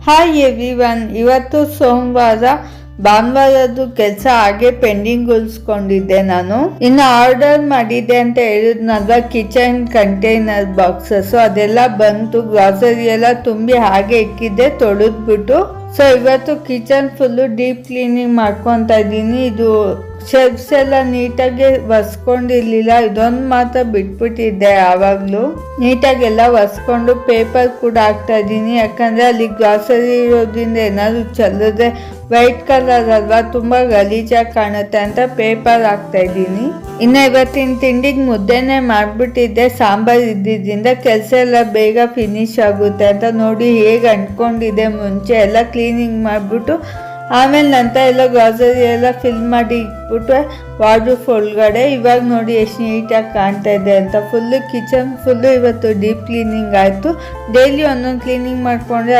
Hi everyone, ಇವತ್ತು ಸೋಮವಾರ. ಭಾನುವಾರದ್ದು ಕೆಲಸ ಹಾಗೆ ಪೆಂಡಿಂಗ್ ಉಳಿಸ್ಕೊಂಡಿದ್ದೆ. ನಾನು ಇನ್ನು ಆರ್ಡರ್ ಮಾಡಿದ್ದೆ ಅಂತ ಹೇಳಿದ್ನಲ್ವ, ಕಿಚನ್ ಕಂಟೈನರ್ ಬಾಕ್ಸಸ್ ಅದೆಲ್ಲ ಬಂತು. ಗ್ರಾಸರಿ ಎಲ್ಲ ತುಂಬಿ ಹಾಗೆ ಇಕ್ಕಿದ್ದೆ ತೊಳೆದ್ಬಿಟ್ಟು. ಸೊ ಇವತ್ತು ಕಿಚನ್ ಫುಲ್ಲು ಡೀಪ್ ಕ್ಲೀನಿಂಗ್ ಮಾಡ್ಕೊತಾ ಇದ್ದೀನಿ. ಇದು ಶೆಲ್ಫ್ಸ್ ಎಲ್ಲ ನೀಟಾಗಿ ಒರೆಸ್ಕೊಂಡಿರ್ಲಿಲ್ಲ, ಇದೊಂದು ಮಾತ್ರ ಬಿಟ್ಬಿಟ್ಟಿದ್ದೆ. ಆವಾಗಲೂ ನೀಟಾಗೆಲ್ಲ ಒರೆಸ್ಕೊಂಡು ಪೇಪರ್ ಕೂಡ ಹಾಕ್ತಾ ಇದ್ದೀನಿ. ಯಾಕಂದರೆ ಅಲ್ಲಿ ಗ್ರಾಸರಿ ಇರೋದ್ರಿಂದ ಏನಾದರೂ ಚೆಲ್ಲಿದ್ರೆ ವೈಟ್ ಕಲರ್ ಅಲ್ವಾ, ತುಂಬ ಗಲೀಜಾಗಿ ಕಾಣುತ್ತೆ ಅಂತ ಪೇಪರ್ ಹಾಕ್ತಾ ಇದ್ದೀನಿ. ಇನ್ನು ಇವತ್ತಿನ ತಿಂಡಿಗೆ ಮುದ್ದೆನೇ ಮಾಡಿಬಿಟ್ಟಿದ್ದೆ. ಸಾಂಬಾರು ಇದ್ದಿದ್ದರಿಂದ ಕೆಲಸ ಎಲ್ಲ ಬೇಗ ಫಿನಿಶ್ ಆಗುತ್ತೆ ಅಂತ ನೋಡಿ ಹೇಗೆ ಅಂಟ್ಕೊಂಡಿದೆ. ಮುಂಚೆ ಎಲ್ಲ ಕ್ಲೀನಿಂಗ್ ಮಾಡಿಬಿಟ್ಟು ಆಮೇಲೆ ನಂತರ ಎಲ್ಲ ಗ್ರಾಸರಿ ಎಲ್ಲ ಫಿಲ್ ಮಾಡಿ ಇಟ್ಬಿಟ್ರೆ ವಾರ್ಡ್ರೋಬ್ ಒಳಗಡೆ. ಇವಾಗ ನೋಡಿ ಎಷ್ಟು ನೀಟಾಗಿ ಕಾಣ್ತಾ ಇದೆ ಅಂತ. ಫುಲ್ಲು ಕಿಚನ್ ಫುಲ್ಲು ಇವತ್ತು ಡೀಪ್ ಕ್ಲೀನಿಂಗ್ ಆಯಿತು. ಡೈಲಿ ಒಂದೊಂದು ಕ್ಲೀನಿಂಗ್ ಮಾಡಿಕೊಂಡ್ರೆ